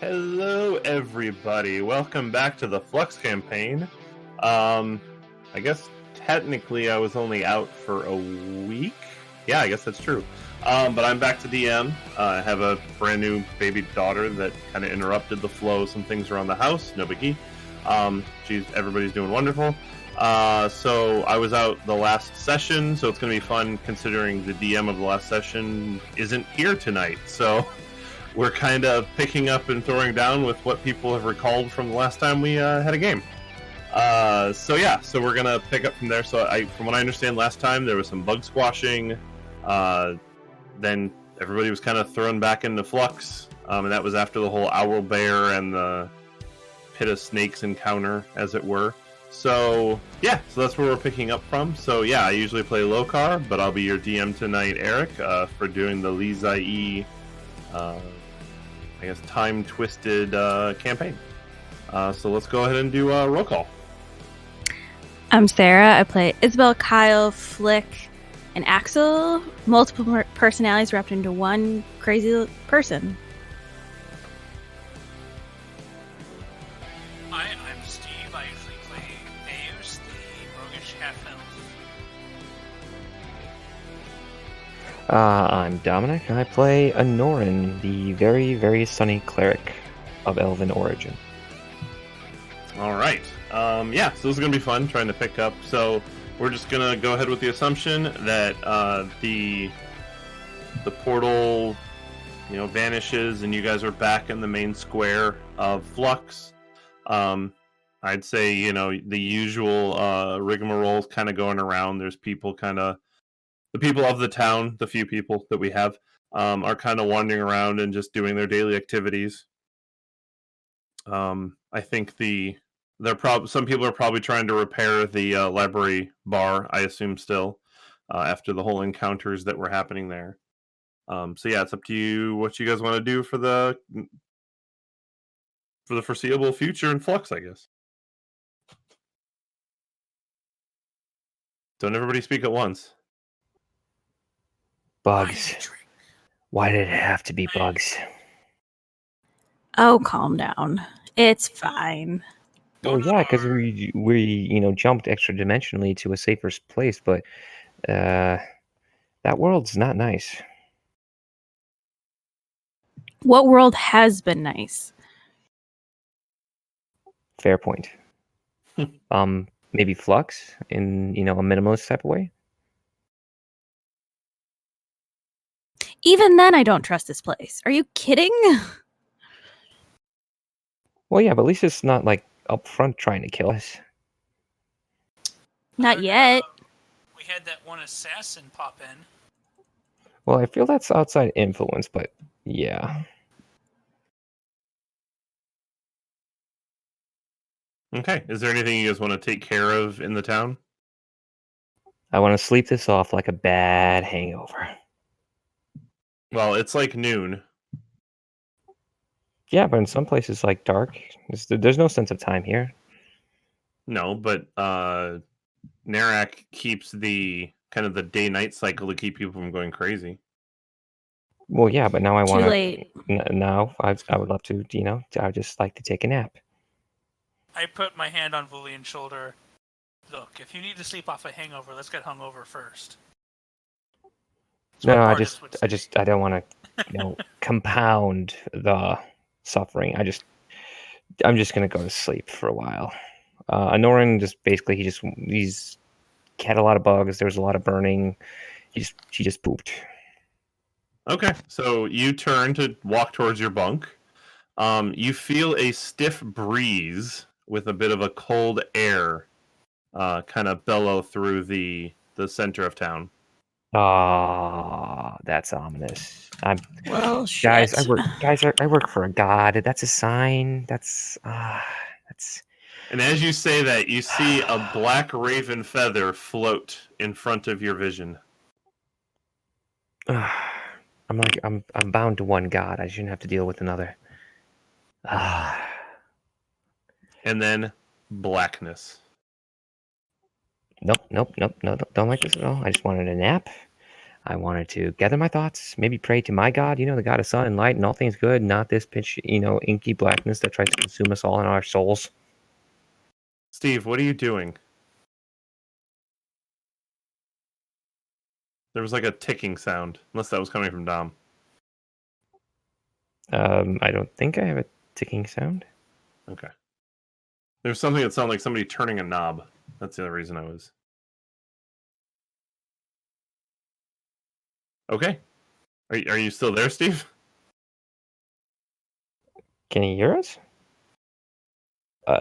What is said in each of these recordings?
Hello, everybody. Welcome back to the Flux campaign. I guess technically I was only out for a week. Yeah, I guess that's true. But I'm back to DM. I have a brand new baby daughter that kind of interrupted the flow. Some things around the house, no biggie. Everybody's doing wonderful. So I was out the last session, so it's going to be fun considering the DM of the last session isn't here tonight. So we're kind of picking up and throwing down with what people have recalled from the last time we had a game. So we're gonna pick up from there. From what I understand, last time there was some bug squashing. Then everybody was kind of thrown back into Flux, and that was after the whole owl bear and the pit of snakes encounter, as it were. So that's where we're picking up from. So I usually play Lokar, but I'll be your DM tonight, Eric, for doing the Leezahie, I guess, time-twisted campaign. So let's go ahead and do a roll call. I'm Sarah. I play Isabel, Kyle, Flick, and Axel. Multiple personalities wrapped into one crazy person. Hi, I'm Steve. I usually play Aeus, the roguish half-elf. I'm Dominic. I play Anorin, the very, very sunny cleric of elven origin. All right. So this is going to be fun, trying to pick up. So we're just going to go ahead with the assumption that the portal, vanishes and you guys are back in the main square of Flux. I'd say, the usual rigmarole is kind of going around. There's people the people of the town, the few people that we have, are kind of wandering around and just doing their daily activities. I think some people are probably trying to repair the library bar, I assume still, after the whole encounters that were happening there. It's up to you what you guys want to do for the foreseeable future in Flux, I guess. Don't everybody speak at once. Bugs. Why did it have to be bugs? Oh, calm down. It's fine. Well, yeah, because we jumped extra dimensionally to a safer place, but that world's not nice. What world has been nice? Fair point. Maybe Flux in a minimalist type of way. Even then, I don't trust this place. Are you kidding? Well, yeah, but at least it's not like up front trying to kill us. Not yet. We had that one assassin pop in. Well, I feel that's outside influence, but yeah. Okay. Is there anything you guys want to take care of in the town? I want to sleep this off like a bad hangover. Well, it's like noon. Yeah, but in some places like dark, there's no sense of time here. No, but Narak keeps the kind of the day-night cycle to keep people from going crazy. Well, yeah, but now I want Too to. late. Now I would love to. I would just like to take a nap. I put my hand on Vulian's shoulder. Look, if you need to sleep off a hangover, let's get hungover first. No, I don't want to, compound the suffering. I'm just gonna go to sleep for a while. Anorin just basically he's had a lot of bugs. There was a lot of burning. She just pooped. Okay, so you turn to walk towards your bunk. You feel a stiff breeze with a bit of a cold air kind of bellow through the center of town. Ah, that's ominous. Well, Guys, shit. I work for a god. That's a sign. That's. And as you say that, you see a black raven feather float in front of your vision. I'm bound to one god. I shouldn't have to deal with another. And then blackness. Nope, don't like this at all. I just wanted a nap. I wanted to gather my thoughts, maybe pray to my God, the God of sun and light and all things good, not this pitch, inky blackness that tries to consume us all in our souls. Steve, what are you doing? There was like a ticking sound, unless that was coming from Dom. I don't think I have a ticking sound. Okay. There's something that sounded like somebody turning a knob. That's the other reason I was. Okay. Are you still there, Steve? Can he hear us?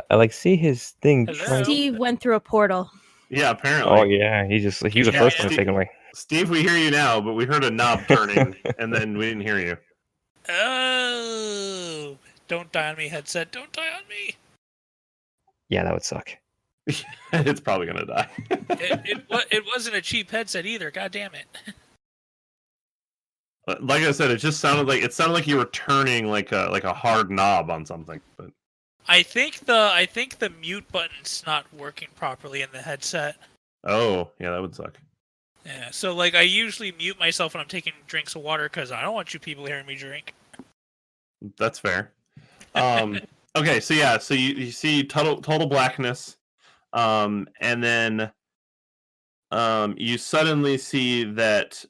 I see his thing. Hello? Steve went through a portal. Yeah, apparently. Oh yeah, he was the first one Steve, taken away. Steve, we hear you now, but we heard a knob turning, and then we didn't hear you. Oh, don't die on me, headset. Don't die on me. Yeah, that would suck. It's probably gonna die. It wasn't a cheap headset either. God damn it. Like I said, it sounded like you were turning like a hard knob on something. But I think the mute button's not working properly in the headset. oh yeah, that would suck. Yeah, so I usually mute myself when I'm taking drinks of water because I don't want you people hearing me drink. That's fair. Okay, so yeah, so you see total blackness, and then you suddenly see that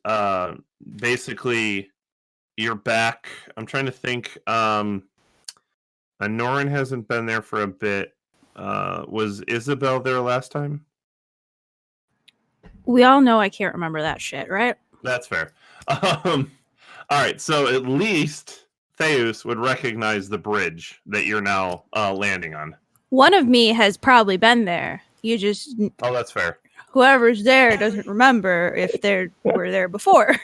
basically you're back. I'm trying to think. Norin hasn't been there for a bit. Was Isabel there last time? We all know I can't remember that shit, right? That's fair. All right, so at least Theus would recognize the bridge that you're now landing on. One of me has probably been there. You just, Oh, that's fair. whoever's there doesn't remember if they were there before.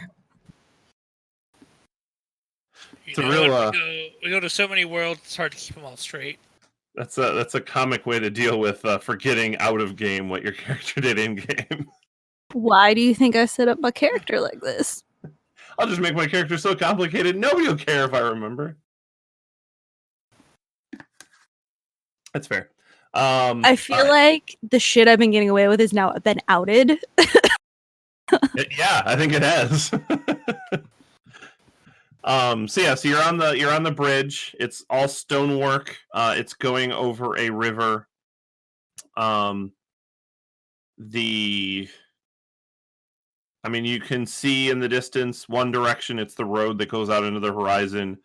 You It's a know real, what? We go to so many worlds, it's hard to keep them all straight. That's a comic way to deal with forgetting out of game what your character did in game. Why do you think I set up my character like this? I'll just make my character so complicated nobody will care if I remember. That's fair. I feel all right. like the shit I've been getting away with has now been outed. Yeah, I think it has. So you're on the bridge. It's all stonework. It's going over a river. You can see in the distance one direction. It's the road that goes out into the horizon.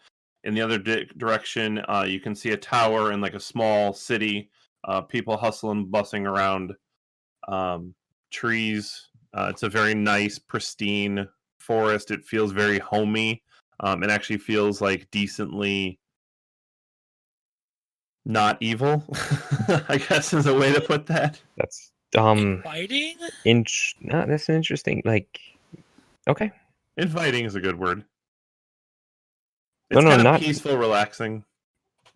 In the other direction, you can see a tower and like a small city. People hustling, bussing around. Trees. It's a very nice, pristine forest. It feels very homey. It actually feels like decently not evil, I guess is a way to put that. That's Fighting? that's interesting. Okay. Inviting is a good word. It's No, kind of not peaceful, relaxing.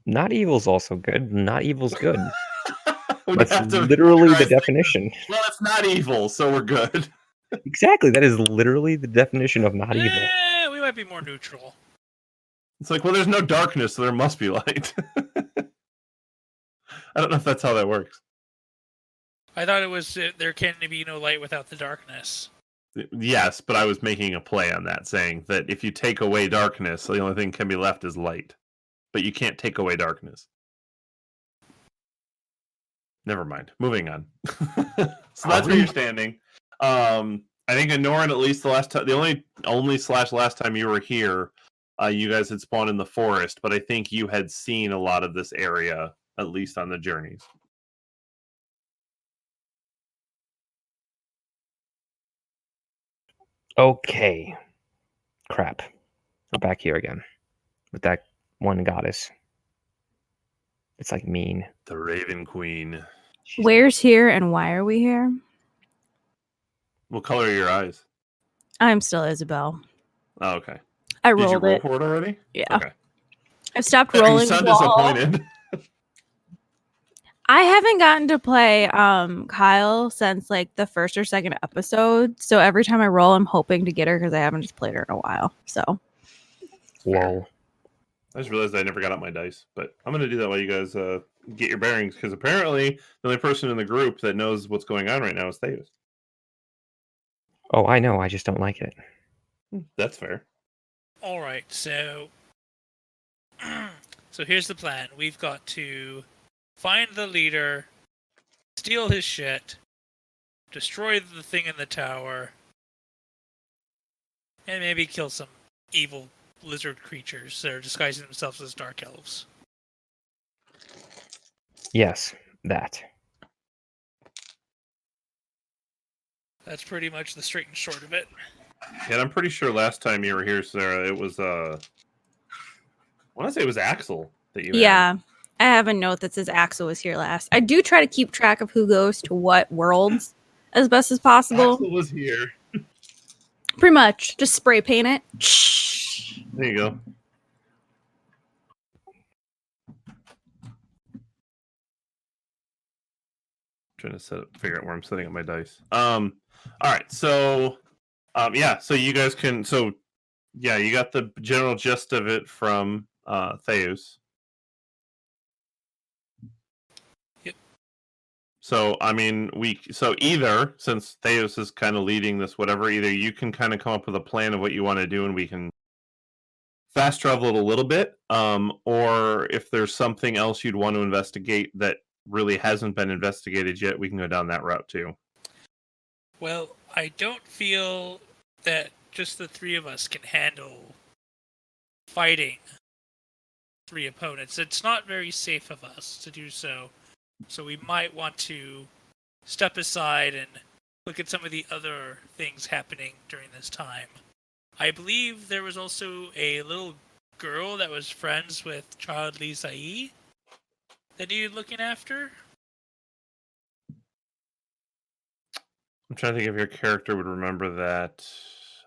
Not evil's also good. Not evil's good. We That's have to literally the categorize things. definition. Well, it's not evil, so we're good. Exactly. That is literally the definition of not evil. We might be more neutral. It's like, well, there's no darkness, so there must be light. I don't know if that's how that works. I thought it was there can be no light without the darkness. Yes, but I was making a play on that, saying that if you take away darkness, the only thing can be left is light. But you can't take away darkness. Never mind. Moving on. So that's where you're standing. I think in Norin, at least the only / last time you were here, you guys had spawned in the forest, but I think you had seen a lot of this area, at least on the journeys. Okay. Crap. We're back here again. With that one goddess. It's like mean. The Raven Queen. Where's here and why are we here? What color are your eyes? I'm still Isabel. Oh, okay. I Did you rolled roll it. for it already? Yeah. Okay. I've stopped You rolling. sound wall. disappointed. I haven't gotten to play Kyle since like the first or second episode. So every time I roll, I'm hoping to get her because I haven't just played her in a while. So Whoa. I just realized I never got out my dice, but I'm going to do that while you guys get your bearings, because apparently the only person in the group that knows what's going on right now is Theus. Oh, I know. I just don't like it. That's fair. All right, so here's the plan. We've got to find the leader, steal his shit, destroy the thing in the tower, and maybe kill some evil lizard creatures that are disguising themselves as dark elves. Yes, that. That's pretty much the straight and short of it. And I'm pretty sure last time you were here, Sarah, it was I want to say it was Axel that you Yeah. had. I have a note that says Axel was here last. I do try to keep track of who goes to what worlds as best as possible. Axel was here. Pretty much. Just spray paint it. There you go. Trying to figure out where I'm setting up my dice. All right, so yeah, so you guys can you got the general gist of it from Theus. Yep. So I mean either, since Theus is kind of leading this, whatever, either you can kind of come up with a plan of what you want to do and we can fast travel it a little bit, or if there's something else you'd want to investigate that really hasn't been investigated yet, we can go down that route too. Well, I don't feel that just the three of us can handle fighting 3 opponents. It's not very safe of us to do so. So we might want to step aside and look at some of the other things happening during this time. I believe there was also a little girl that was friends with child Leezahie that needed looking after. I'm trying to think if your character would remember that.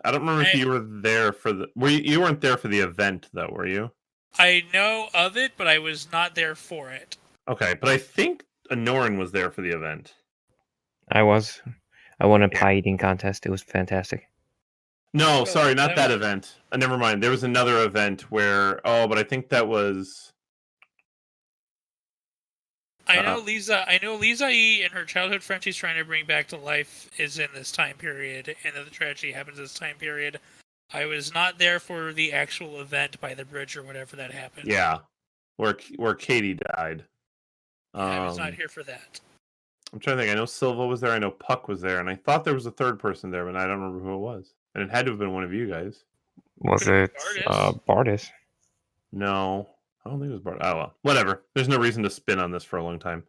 I don't remember if you were there for the... You weren't there for the event, though, were you? I know of it, but I was not there for it. Okay, but I think Anoran was there for the event. I was. I won a pie eating contest. It was fantastic. No, sorry, not that event. Never mind. There was another event where... Oh, but I think that was... I know Leezahie and her childhood friend she's trying to bring back to life is in this time period, and that the tragedy happens in this time period. I was not there for the actual event by the bridge or whatever that happened. Yeah, where Katie died. I was not here for that. I'm trying to think. I know Silva was there. I know Puck was there, and I thought there was a third person there, but I don't remember who it was. And it had to have been one of you guys. Was it Bardis? No, I don't think it was Bardis. Oh well, whatever. There's no reason to spin on this for a long time.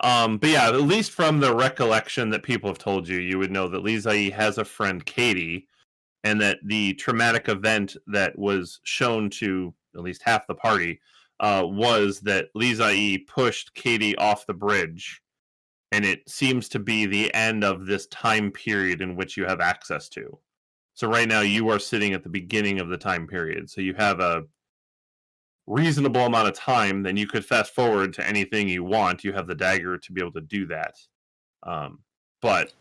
But yeah, at least from the recollection that people have told you, you would know that Leezahie has a friend, Katie, and that the traumatic event that was shown to at least half the party was that Leezahie pushed Katie off the bridge. And it seems to be the end of this time period in which you have access to. So right now you are sitting at the beginning of the time period. So you have a reasonable amount of time, then you could fast forward to anything you want. You have the dagger to be able to do that. But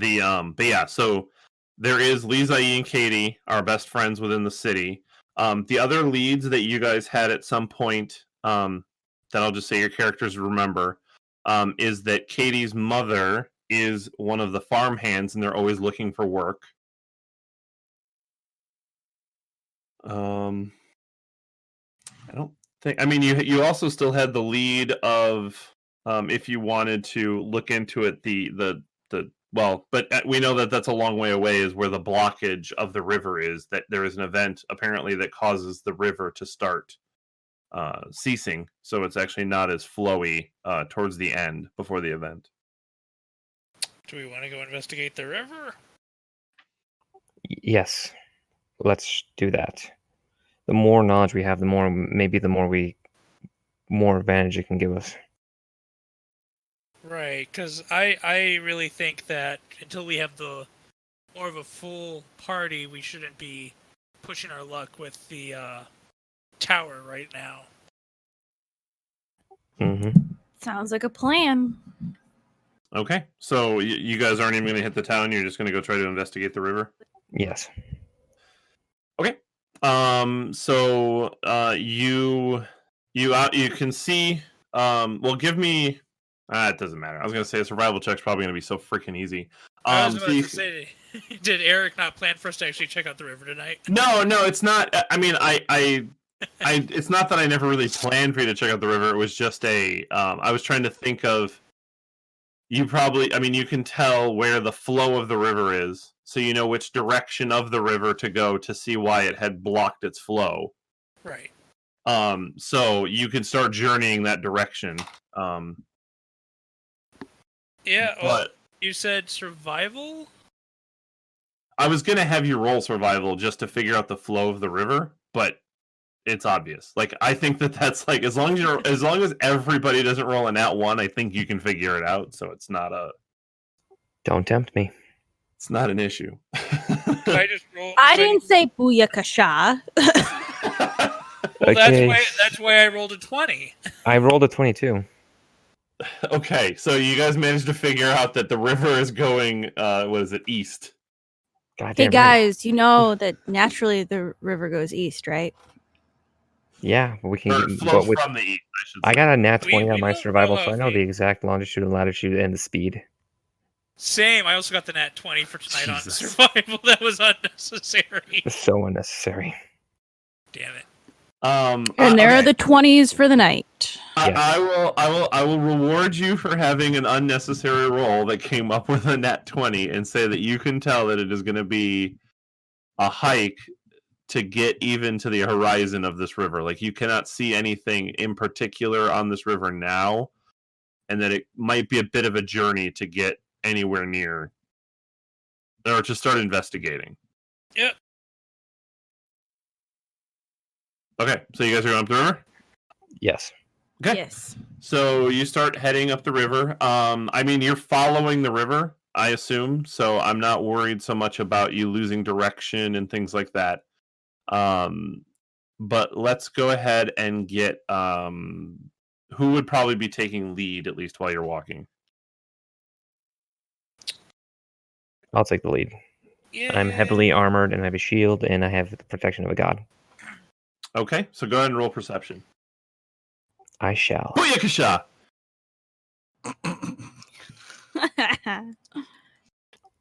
yeah, so there is Leezahie and Katie, our best friends within the city. The other leads that you guys had at some point, that I'll just say your characters remember, is that Katie's mother is one of the farmhands, and they're always looking for work. I don't think. I mean, you also still had the lead of, if you wanted to look into it, but we know that that's a long way away. Is where the blockage of the river is. That there is an event apparently that causes the river to start ceasing, so it's actually not as flowy towards the end before the event. Do we want to go investigate the river? Yes, let's do that. The more knowledge we have, the more advantage it can give us. Right, because I really think that until we have more of a full party, we shouldn't be pushing our luck with the tower right now. Mm-hmm. Sounds like a plan. Okay, so you guys aren't even going to hit the town. You're just going to go try to investigate the river. Yes. Okay. So you can see. Well, give me. It doesn't matter. I was going to say a survival check's probably going to be so freaking easy. I was about to say, Did Eric not plan for us to actually check out the river tonight? No, it's not. I mean, it's not that I never really planned for you to check out the river. It was just I was trying to think of. You can tell where the flow of the river is, so you know which direction of the river to go to see why it had blocked its flow. Right. So you can start journeying that direction. Yeah, but you said survival? I was gonna have you roll survival just to figure out the flow of the river, but it's obvious. Like, I think that's like as long as everybody doesn't roll a nat 1, I think you can figure it out. So it's not Don't tempt me. It's not an issue. I just roll. I didn't say booyakasha. Well, Okay. that's why I rolled a 20. I rolled a 22. Okay, so you guys managed to figure out that the river is going, what is it, east? Goddamn Hey guys, you know that naturally the river goes east, right? Yeah, but we can. Or it flows from the east, I should say. I got a nat 20 on we my don't survival, know so I if know we- the exact longitude and latitude and the speed. Same. I also got the nat 20 for tonight on Jesus. survival. That was unnecessary. It's so unnecessary. Damn it. And there are the 20s for the night. I will reward you for having an unnecessary roll that came up with a nat 20 and say that you can tell that it is going to be a hike to get even to the horizon of this river. Like, you cannot see anything in particular on this river now, and that it might be a bit of a journey to get anywhere near or to start investigating. Yep. Okay, so you guys are going up the river? Yes. Okay. Yes. So you start heading up the river. You're following the river, I assume, so I'm not worried so much about you losing direction and things like that. But let's go ahead and get who would probably be taking lead, at least while you're walking. I'll take the lead. Yeah. I'm heavily armored and I have a shield and I have the protection of a god. Okay, so go ahead and roll perception. I shall. Booyakasha!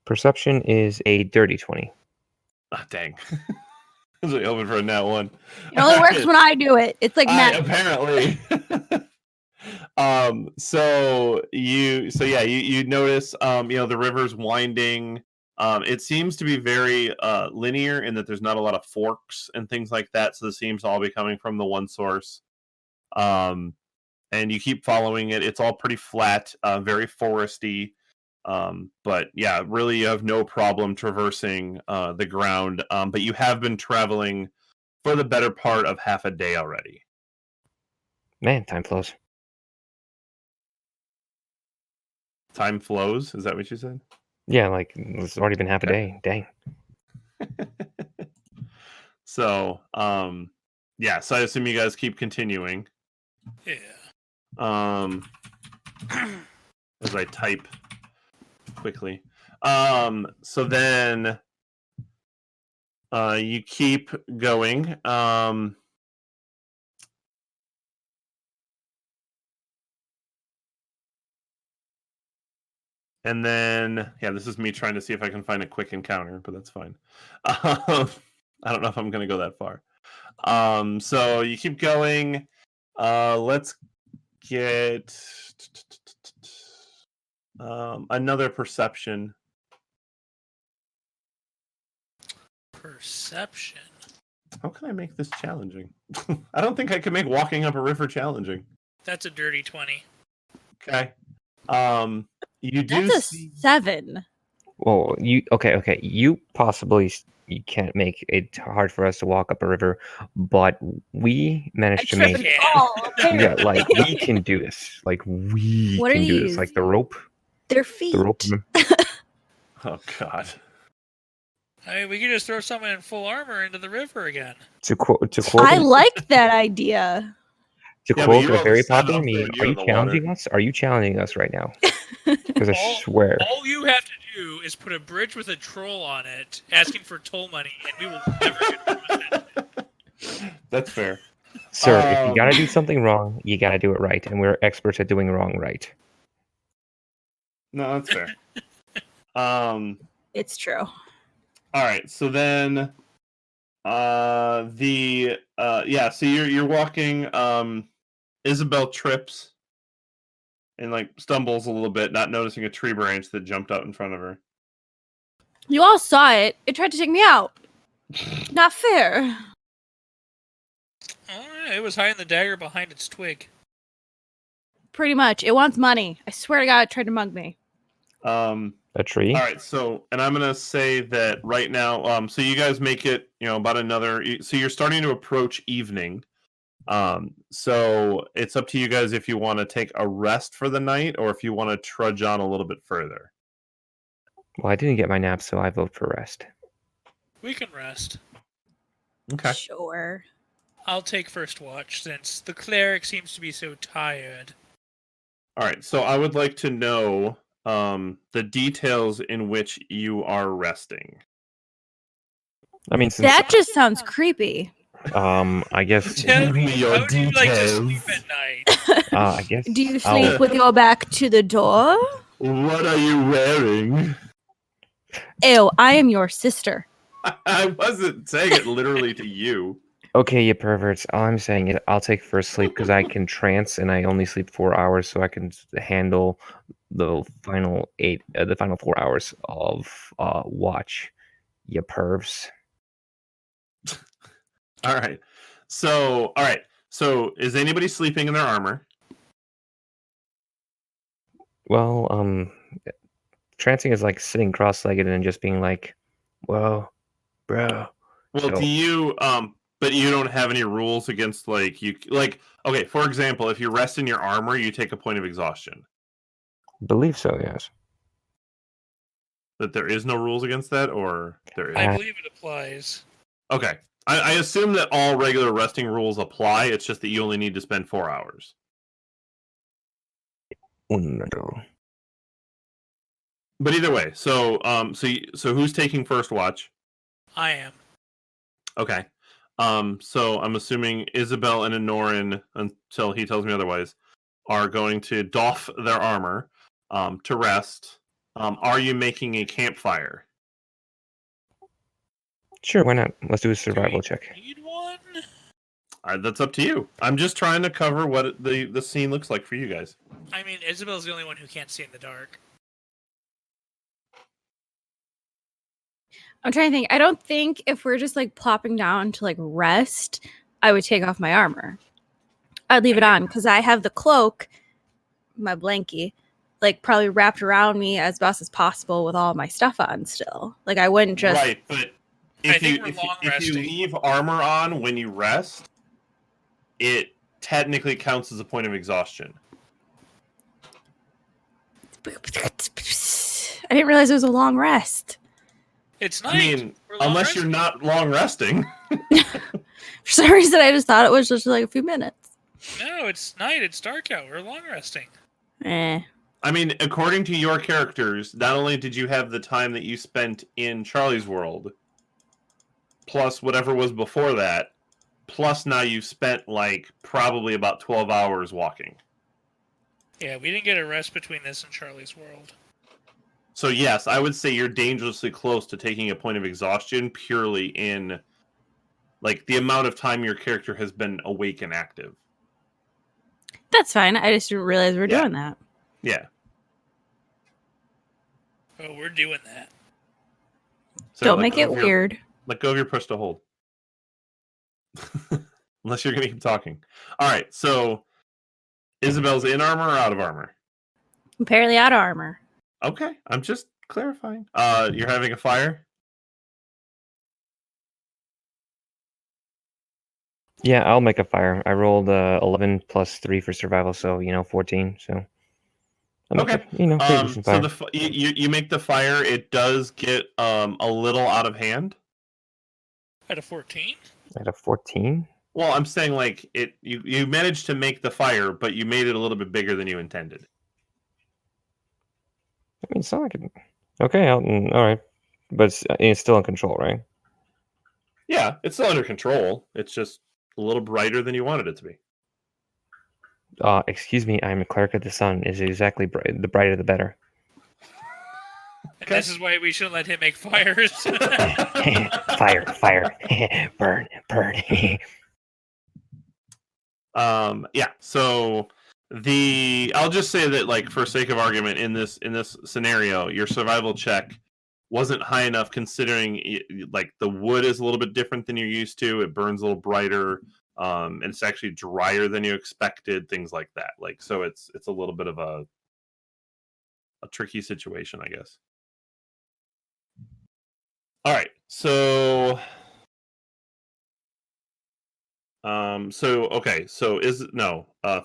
Perception is a dirty 20. Ah, dang. I was really hoping for a nat 1. It only works when I do it. It's like magic. Apparently. So you notice the river's winding. It seems to be very linear in that there's not a lot of forks and things like that, so this seems to all be coming from the one source. And you keep following it. It's all pretty flat, very foresty. But yeah, really you have no problem traversing the ground. But you have been traveling for the better part of half a day already. Man, time flows. Time flows? Is that what you said? Yeah, like it's already been half a day. Dang. So, so I assume you guys keep continuing. Yeah. As I type quickly. So then you keep going. And then, this is me trying to see if I can find a quick encounter, but that's fine. I don't know if I'm going to go that far. So you keep going. Let's get another perception. Perception. How can I make this challenging? I don't think I can make walking up a river challenging. That's a dirty 20. Okay. You do That's a see... 7. Well, okay. You can't make it hard for us to walk up a river, but we managed to make. Yeah, like we can do this. Like we What can are do these? this. Like the rope. Their feet. The rope. Oh God. I mean, we could just throw someone in full armor into the river again. To quote. I like that idea. To Yeah, quote but the you Harry always stand Potter up meme, there, are you're you in the challenging us? Are you challenging us right now? Because I swear. All you have to do is put a bridge with a troll on it, asking for toll money, and we will never get it. That's fair. Sir, if you gotta do something wrong, you gotta do it right, and we're experts at doing wrong right. No, that's fair. It's true. All right, so then so you're walking. Isabel trips and like stumbles a little bit, not noticing a tree branch that jumped out in front of her. You all saw it. It tried to take me out. Not fair. Oh, it was hiding the dagger behind its twig. Pretty much. It wants money. I swear to God, it tried to mug me. A tree? All right, so and I'm gonna say that right now. So you guys make it, about another. So you're starting to approach evening. So it's up to you guys if you want to take a rest for the night or if you want to trudge on a little bit further. Well, I didn't get my nap, so I vote for rest. We can rest. Okay. Sure. I'll take first watch since the cleric seems to be so tired. All right, so I would like to know the details in which you are resting. I mean, since That just sounds creepy. I guess Tell me, your how do you like to details. sleep at night? I guess Do you sleep with your back to the door? What are you wearing? Ew, I am your sister. I wasn't saying it literally to you. Okay, you perverts. All I'm saying is I'll take first sleep because I can trance and I only sleep 4 hours, so I can handle the final 4 hours of watch. You pervs. All right. So is anybody sleeping in their armor? Well, trancing is like sitting cross-legged and just being like, "Whoa, bro." Well, So- do you but you don't have any rules against okay, for example, if you rest in your armor, you take a point of exhaustion. Believe so, yes. That there is no rules against that, or there is? I believe it applies. Okay. I assume that all regular resting rules apply. It's just that you only need to spend 4 hours. No. But either way, so who's taking first watch? I am. Okay. So I'm assuming Isabel and Anorin, until he tells me otherwise, are going to doff their armor to rest. Are you making a campfire? Sure, why not? Let's do a survival check. Need one? All right, that's up to you. I'm just trying to cover what the scene looks like for you guys. I mean, Isabel's the only one who can't see in the dark. I'm trying to think. I don't think if we're just like plopping down to like rest, I would take off my armor. I'd leave it on because I have the cloak, my blankie, like probably wrapped around me as best as possible with all my stuff on still. Like I wouldn't just. Right, but I think if we're you resting. leave armor on when you rest, it technically counts as a point of exhaustion. I didn't realize it was a long rest. It's night. I mean, We're long unless you're resting. not long resting. For some reason, I just thought it was just like a few minutes. No, it's night. It's dark out. We're long resting. Eh. I mean, according to your characters, not only did you have the time that you spent in Charlie's world, plus whatever was before that, plus now you've spent like probably about 12 hours walking. Yeah, we didn't get a rest between this and Charlie's world. So yes, I would say you're dangerously close to taking a point of exhaustion purely in like the amount of time your character has been awake and active. That's fine. I just didn't realize we were Yeah. doing that. Yeah. Oh, we're doing that. So Don't let make go it of your- weird. Let go of your push to hold. Unless you're going to keep talking. All right, so Isabel's in armor or out of armor? Apparently out of armor. Okay, I'm just clarifying. You're having a fire? Yeah, I'll make a fire. I rolled 11 plus 3 for survival, so 14. So I'll make Okay. pretty decent fire. So you make the fire. It does get a little out of hand. At a 14? At a 14. Well, I'm saying like you managed to make the fire, but you made it a little bit bigger than you intended. I mean, it's not like it. Okay, all right, but it's still in control, right? Yeah, it's still under control. It's just a little brighter than you wanted it to be. Excuse me, I'm a cleric of the sun. Is exactly the brighter the better. And this is why we shouldn't let him make fires. Fire, burn. Yeah. So I'll just say that, like, for sake of argument, in this scenario, your survival check wasn't high enough, considering like the wood is a little bit different than you're used to. It burns a little brighter, and it's actually drier than you expected. Things like that. Like, so it's a little bit of a tricky situation, I guess. All right. So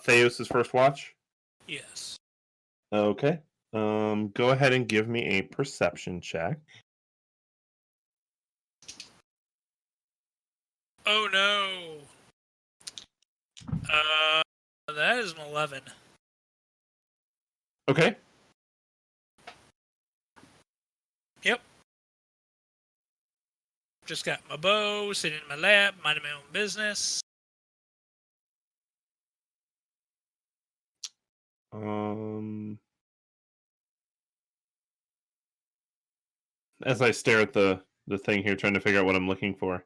Theos' first watch? Yes. Okay. Go ahead and give me a perception check. Oh no. That is an 11. Okay. Yep. Just got my bow, sitting in my lap, minding my own business. As I stare at the thing here, trying to figure out what I'm looking for.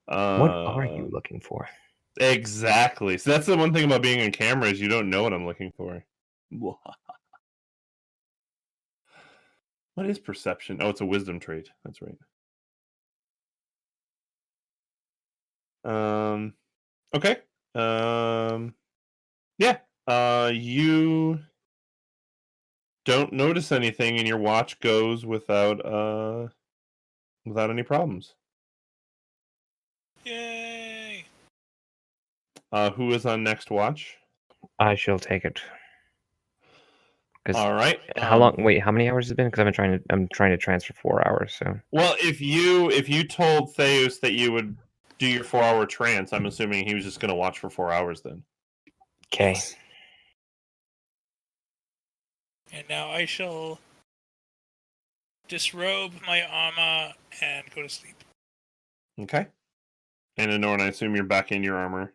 What are you looking for? Exactly. So that's the one thing about being on camera, is you don't know what I'm looking for. What is perception? Oh, it's a wisdom trait. That's right. Okay. Yeah. You don't notice anything, and your watch goes without any problems. Yay! Who is on next watch? I shall take it. All right. How long? Wait, how many hours has it been? Because I'm trying to transfer 4 hours. So. Well, if you told Theos that you would do your 4-hour trance, I'm assuming he was just going to watch for 4 hours then. Okay. Yes. And now I shall disrobe my armor and go to sleep. Okay. And Anoran, I assume you're back in your armor.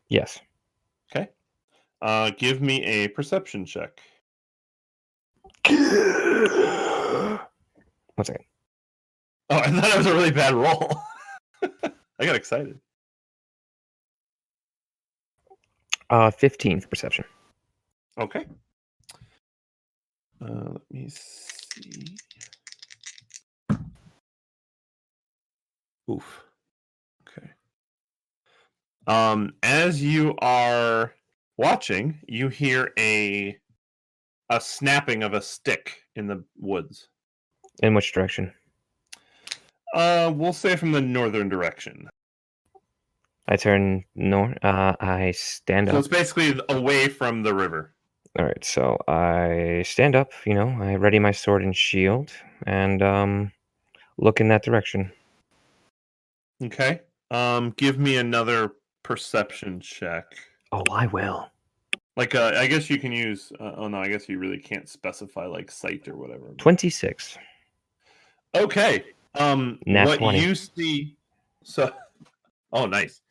Yes. Okay. Give me a perception check. 1 second. Oh, I thought it was a really bad roll. I got excited. 15 for perception. Okay. Let me see. Oof. Okay. As you are watching, you hear a snapping of a stick in the woods. In which direction? We'll say from the northern direction. I turn north. I stand So up. it's basically away from the river. All right, so I stand up. I ready my sword and shield, and look in that direction. Okay. Give me another perception check. Oh, I will. Like, I guess you can use. Oh no, I guess you really can't specify like sight or whatever. 26. Okay. Nat What 20. you see? So, oh, nice.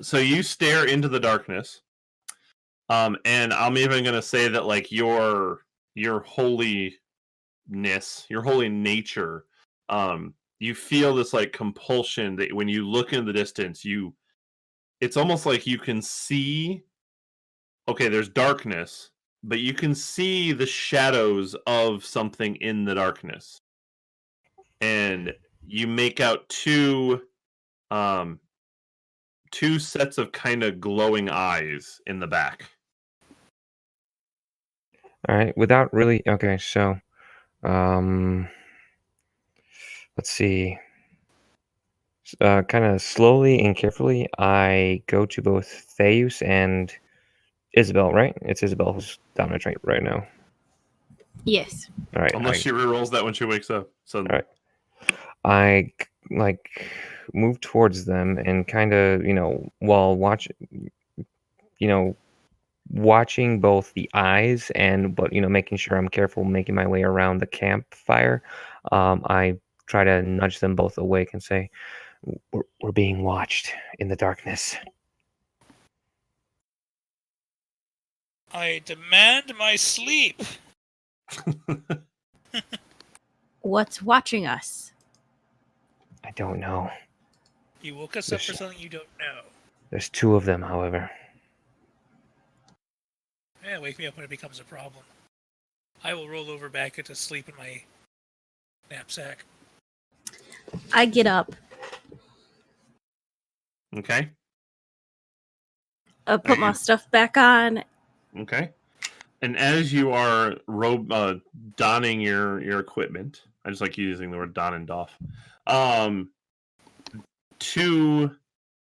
So you stare into the darkness. And I'm even gonna say that, like, your holiness, your holy nature, you feel this like compulsion that when you look in the distance, it's almost like you can see. Okay, there's darkness, but you can see the shadows of something in the darkness, and you make out two sets of kind of glowing eyes in the back. All right, without really. Okay, so, let's see. Kind of slowly and carefully, I go to both Theus and Isabel. Right? It's Isabel who's down right now. Yes. All right. Unless she rerolls that when she wakes up. So All right. I move towards them and kind of, while watching both the eyes but making sure I'm careful making my way around the campfire. I try to nudge them both awake and say, we're being watched in the darkness. I demand my sleep. What's watching us? I don't know. You woke us up for something you don't know. There's 2 of them, however. Yeah, wake me up when it becomes a problem. I will roll over back into sleep in my knapsack. I get up. Okay. Put my stuff back on. Okay. And as you are donning your equipment, I just like using the word don and doff. 2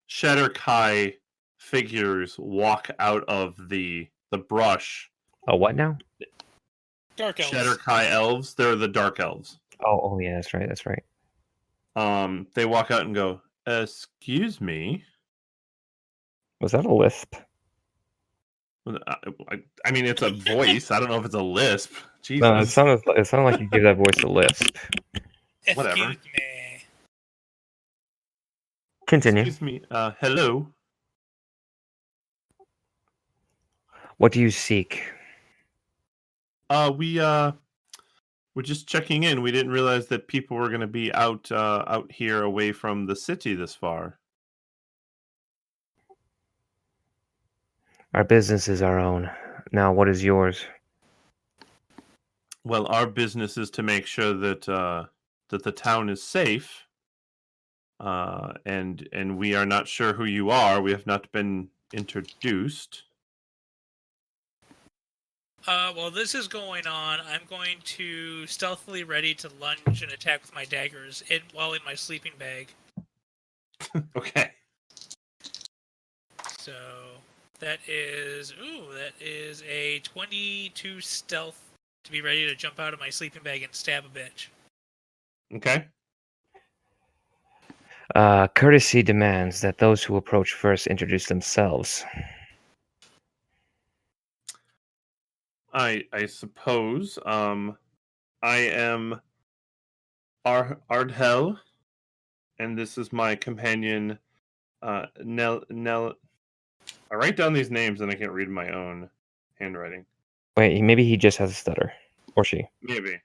Shadar-kai figures walk out of the brush. Oh, what now? Dark elves. Shadar-kai elves. They're the dark elves. Oh, yeah, that's right. That's right. They walk out and go, "Excuse me." Was that a lisp? I mean, it's a voice. I don't know if it's a lisp. Jesus. No, it sounded like you gave that voice a lisp. Whatever. Excuse me. Continue. Excuse me. Hello. What do you seek? We're just checking in. We didn't realize that people were going to be out here away from the city this far. Our business is our own. Now, what is yours? Well, our business is to make sure that that the town is safe. And we are not sure who you are. We have not been introduced. While this is going on, I'm going to stealthily ready to lunge and attack with my daggers while in my sleeping bag. Okay. So that is a 22 stealth to be ready to jump out of my sleeping bag and stab a bitch. Okay. Courtesy demands that those who approach first introduce themselves. I suppose. I am Ardhel, and this is my companion, Nell. I write down these names and I can't read my own handwriting. Wait, maybe he just has a stutter. Or she. Maybe.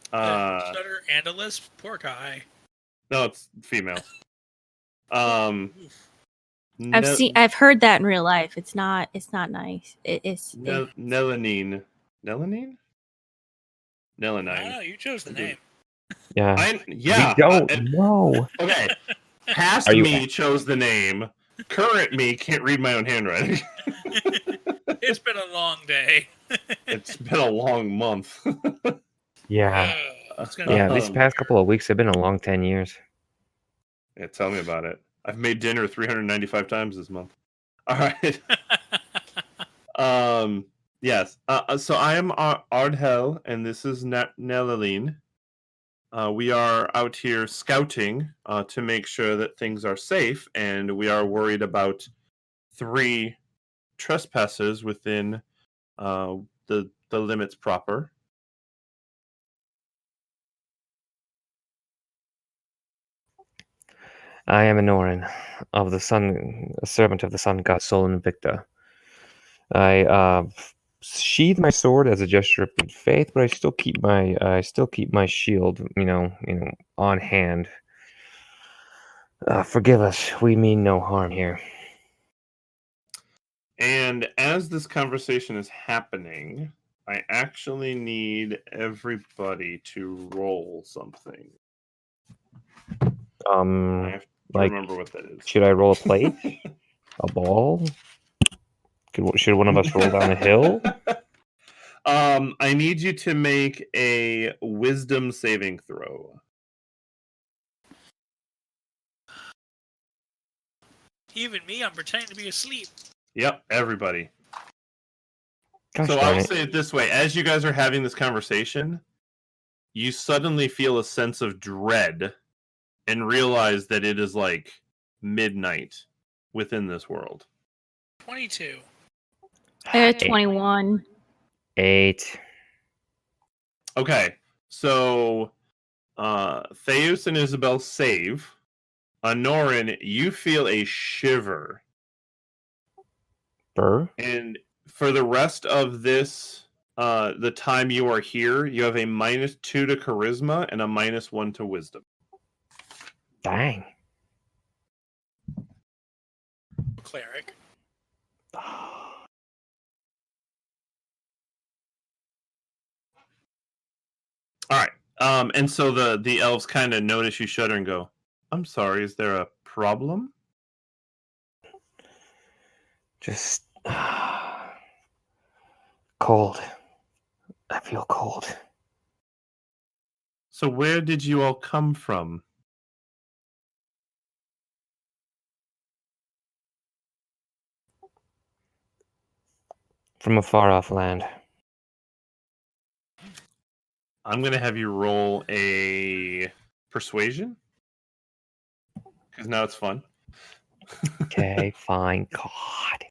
Stutter and a lisp? Poor guy. No, it's female. I've heard that in real life. It's not nice. It's Nelanine. Nelanine? I don't Nelanine. know, you chose the name. Yeah. Yeah. We don't know. Okay. Past me chose the name. Current me can't read my own handwriting. It's been a long day. It's been a long month. Yeah. Yeah, These past couple of weeks have been a long 10 years. Yeah, tell me about it. I've made dinner 395 times this month. All right. Yes. So I am Ardhel, and this is Nelaline. We are out here scouting to make sure that things are safe, and we are worried about 3 trespassers within the limits proper. I am Anoran, of the sun, a servant of the sun god Sol Invicta. I sheathe my sword as a gesture of good faith, but I still keep my shield, on hand. Forgive us, we mean no harm here. And as this conversation is happening, I actually need everybody to roll something. I have to remember what that is. Should I roll a plate? A ball? Should one of us roll down a hill? I need you to make a wisdom saving throw. Even me, I'm pretending to be asleep. Yep, everybody. Gosh, so I'll say it this way. As you guys are having this conversation, you suddenly feel a sense of dread and realize that it is like midnight within this world. 22. I had 21. 8. Okay, so Theus and Isabel save. Anoran, you feel a shiver. Burr? And for the rest of this, the time you are here, you have a -2 to charisma and a -1 to wisdom. Dang. Cleric. All right. And so the elves kind of notice you shudder and go, "I'm sorry, is there a problem?" Just cold. I feel cold. So where did you all come from? From a far off land. I'm going to have you roll a persuasion. Because now it's fun. Okay, fine. God.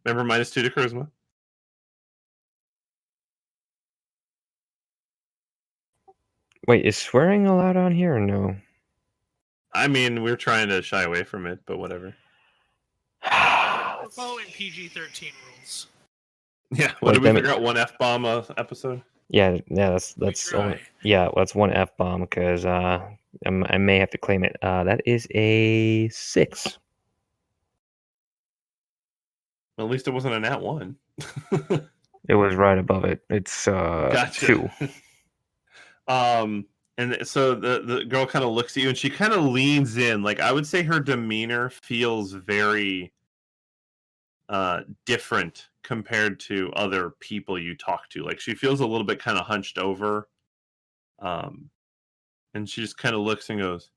Remember, -2 to charisma. Wait, is swearing allowed on here or no? I mean, we're trying to shy away from it, but whatever. We're following PG-13 rules. Yeah, what did we figure out? One F-bomb episode? Yeah, that's only, that's one F-bomb because I may have to claim it. That is a 6. Well, at least it wasn't a nat 1. It was right above it. It's Gotcha. 2. And so the girl kind of looks at you and she kind of leans in. Like, I would say her demeanor feels very different compared to other people you talk to. Like, she feels a little bit kind of hunched over. And she just kind of looks and goes,